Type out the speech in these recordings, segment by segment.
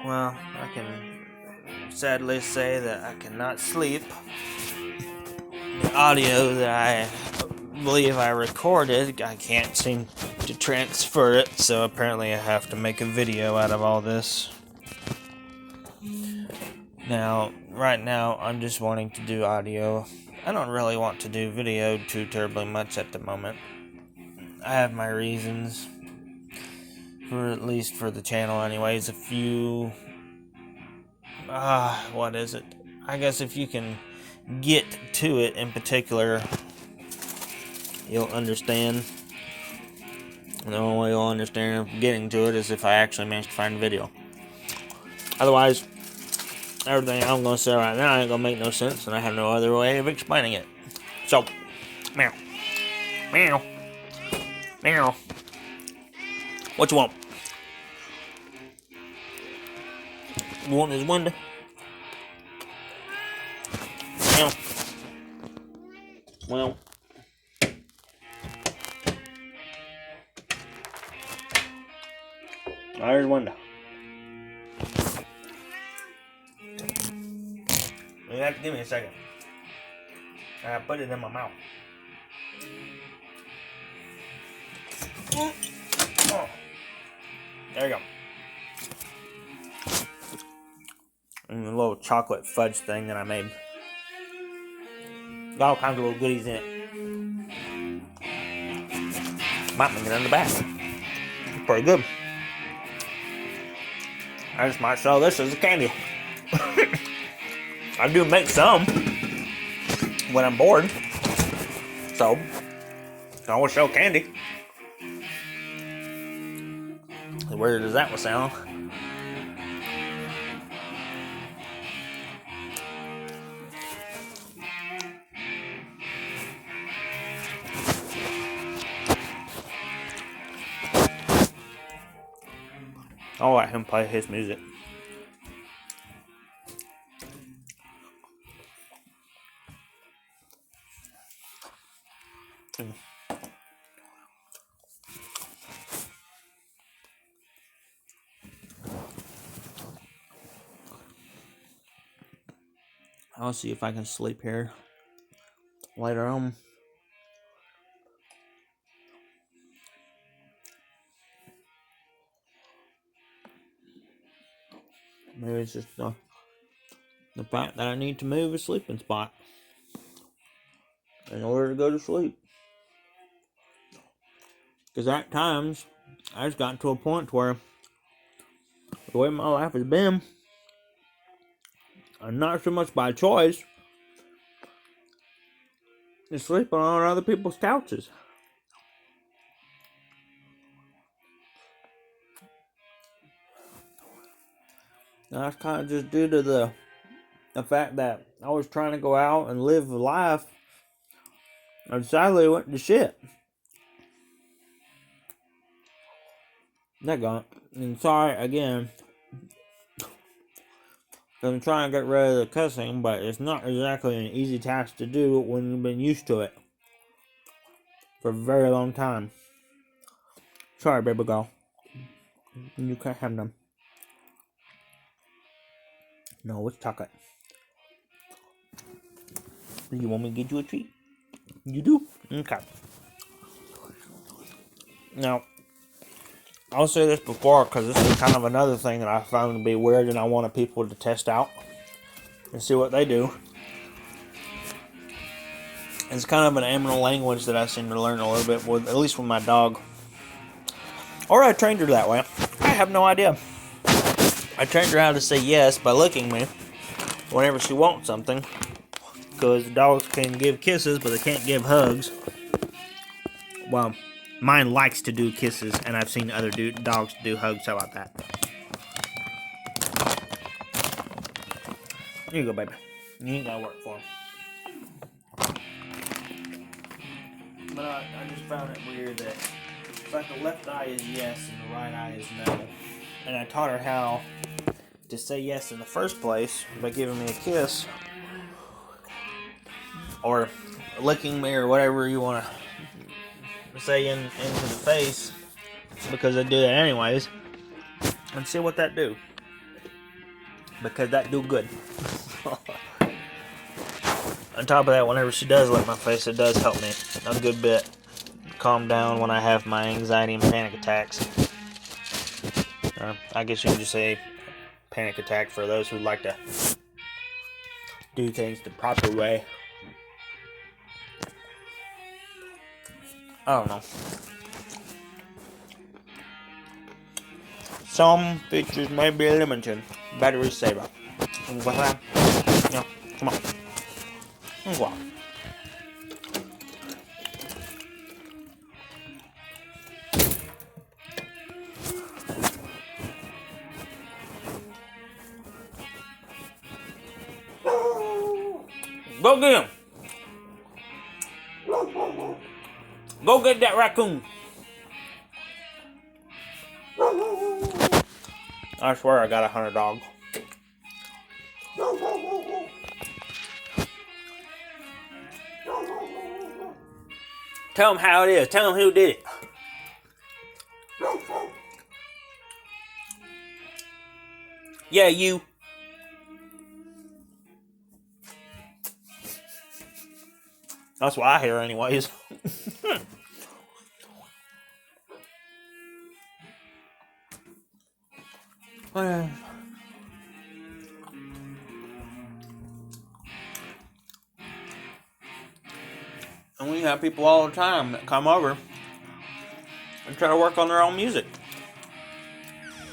Well, I can sadly say that I cannot sleep. The audio that I believe I recorded, I can't seem to transfer it, so apparently I have to make a video out of all this. Now, right now, I'm just wanting to do audio. I don't really want to do video too terribly much at the moment. I have my reasons, at least for the channel anyways. What is it? I guess if you can get to it in particular, you'll understand. And the only way you'll understand getting to it is if I actually manage to find a video. Otherwise, everything I'm going to say right now ain't going to make no sense, and I have no other way of explaining it. So, meow. Meow. Meow. What you want? You want this window? Meow. Well. There's the window. You have to give me a second. I put it in my mouth. Oh. There you go. And a little chocolate fudge thing that I made. Got all kinds of little goodies in it. Might make it in the back. Pretty good. I just might sell this as a candy. I do make some when I'm bored. So, I always sell candy. As weird as that would sound. I'll let him play his music. I'll see if I can sleep here later on. Maybe it's just the fact that I need to move a sleeping spot in order to go to sleep. Because at times, I just gotten to a point where the way my life has been, and not so much by choice, is sleeping on other people's couches. And that's kind of just due to the fact that I was trying to go out and live life, and sadly it went to shit. That gone. And sorry again. I'm trying to get rid of the cussing, but it's not exactly an easy task to do when you've been used to it for a very long time. Sorry, baby girl. You can't have them. No, it's chocolate. You want me to get you a treat? You do? Okay. Now, I'll say this before because this is kind of another thing that I found to be weird and I wanted people to test out and see what they do. It's kind of an animal language that I seem to learn a little bit with, at least with my dog. Or I trained her that way. I have no idea. I trained her how to say yes by licking me whenever she wants something. Because dogs can give kisses, but they can't give hugs. Well, mine likes to do kisses, and I've seen other dogs do hugs. How about that? Here you go, baby. You ain't gotta work for him. But I just found it weird that it's like the left eye is yes and the right eye is no. And I taught her how to say yes in the first place by giving me a kiss. Or licking me or whatever you want to say into the face. Because I do that anyways. And see what that do. because that do good. On top of that, whenever she does lick my face, it does help me a good bit calm down when I have my anxiety and panic attacks. I guess you can just say panic attack for those who like to do things the proper way. I don't know. Some features may be limited. Battery saver. Yeah, come on. Go on. Go get him. Go get that raccoon. I swear I got a hunter dog. Tell him how it is. Tell him who did it. Yeah, you. That's what I hear anyways. And we have people all the time that come over and try to work on their own music.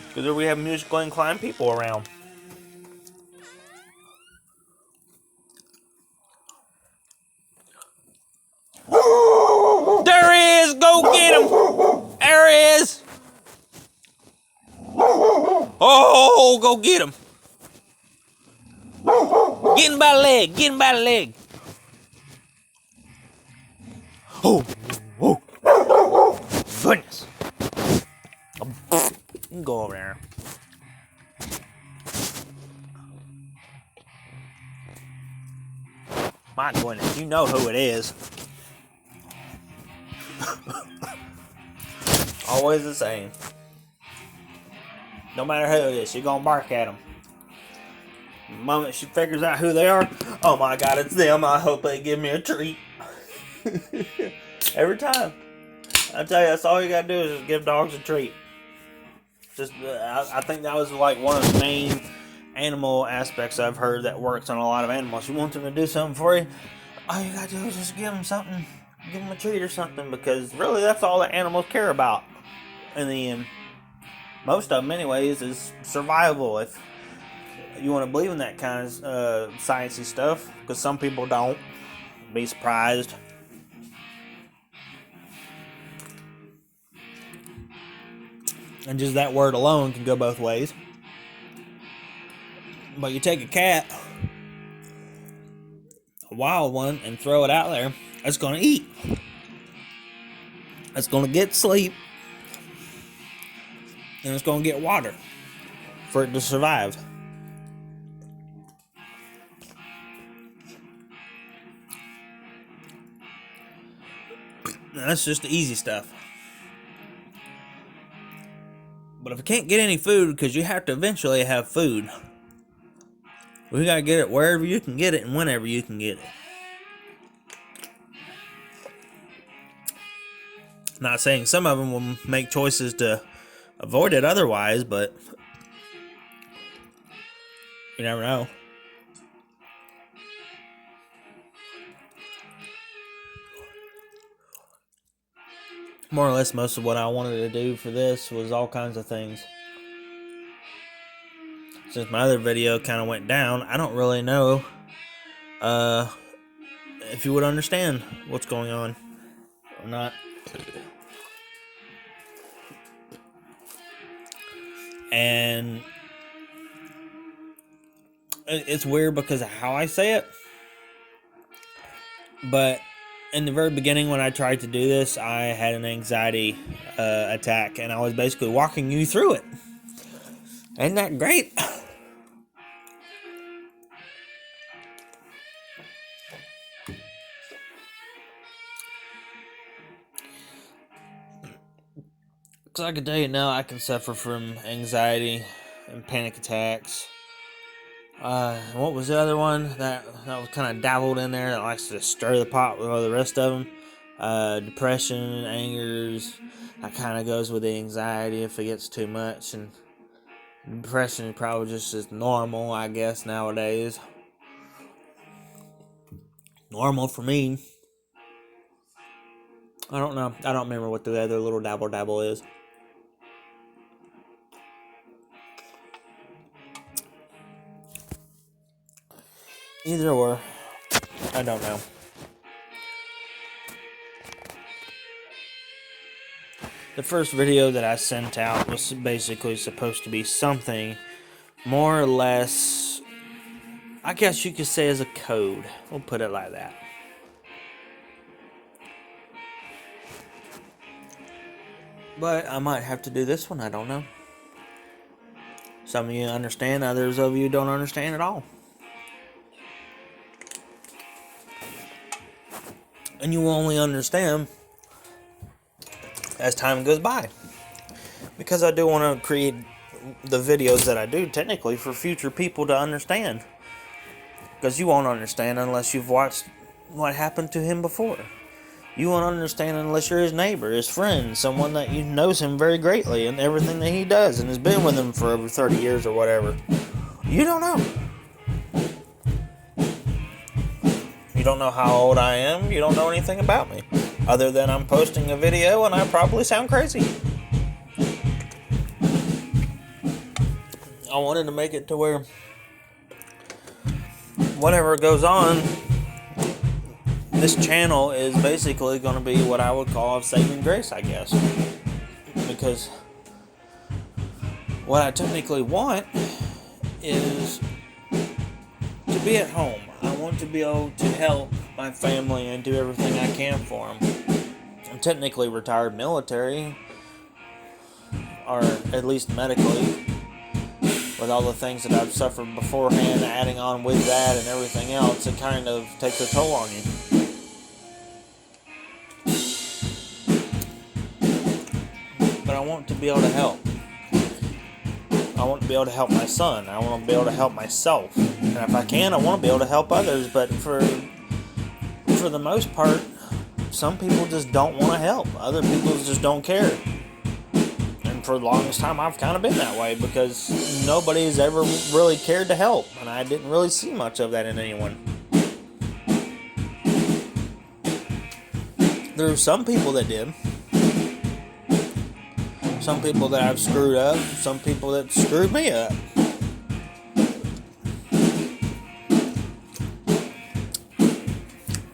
Because we have musically inclined people around. There he is! Go get him! There he is! Oh, go get him! Get him by the leg! Get him by the leg! Oh, oh, goodness! You can go over there. My goodness, you know who it is. Always the same. No matter who it is, she's gonna bark at them. The moment she figures out who they are, oh my god, it's them. I hope they give me a treat. Every time. I tell you, that's all you gotta do is just give dogs a treat. Just, I think that was like one of the main animal aspects I've heard that works on a lot of animals. You want them to do something for you, all you gotta do is just give them something. Give them a treat or something, because really that's all that animals care about in the end. Most of them anyways is survival, if you want to believe in that kind of sciencey stuff, because some people don't. Be surprised. And just that word alone can go both ways. But you take a cat, a wild one, and throw it out there, it's going to eat. It's going to get sleep. And it's going to get water for it to survive. Now, that's just the easy stuff. But if it can't get any food, because you have to eventually have food, we gotta get it wherever you can get it and whenever you can get it. Not saying some of them will make choices to avoid it otherwise, but you never know. More or less, most of what I wanted to do for this was all kinds of things. Since my other video kind of went down, I don't really know if you would understand what's going on or not. And it's weird because of how I say it, but in the very beginning when I tried to do this, I had an anxiety attack, and I was basically walking you through it. Isn't that great? Because I can tell you now, I can suffer from anxiety and panic attacks What was the other one that was kind of dabbled in there that likes to stir the pot with all the rest of them? Depression, angers. That kind of goes with the anxiety if it gets too much, and depression is probably just as normal, I guess, nowadays. Normal for me. I don't know. I don't remember what the other little dabble is. Either or. I don't know. The first video that I sent out was basically supposed to be something more or less, I guess you could say, as a code. We'll put it like that. But I might have to do this one, I don't know. Some of you understand, others of you don't understand at all. And you will only understand as time goes by. Because I do want to create the videos that I do, technically, for future people to understand. Because you won't understand unless you've watched what happened to him before. You won't understand unless you're his neighbor, his friend, someone that you knows him very greatly and everything that he does and has been with him for over 30 years or whatever. You don't know. You don't know how old I am. You don't know anything about me. Other than I'm posting a video and I probably sound crazy. I wanted to make it to where whatever goes on, this channel is basically going to be what I would call saving grace, I guess. Because what I technically want is to be at home. I want to be able to help my family and do everything I can for them. I'm technically retired military, or at least medically, with all the things that I've suffered beforehand, adding on with that and everything else, it kind of takes a toll on you. But I want to be able to help. I want to be able to help my son. I want to be able to help myself. And if I can, I want to be able to help others. But for the most part, some people just don't want to help. Other people just don't care. And for the longest time, I've kind of been that way because nobody's ever really cared to help. And I didn't really see much of that in anyone. There were some people that did. Some people that I've screwed up. Some people that screwed me up.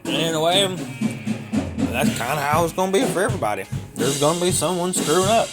And in a way, that's kind of how it's going to be for everybody. There's going to be someone screwing up.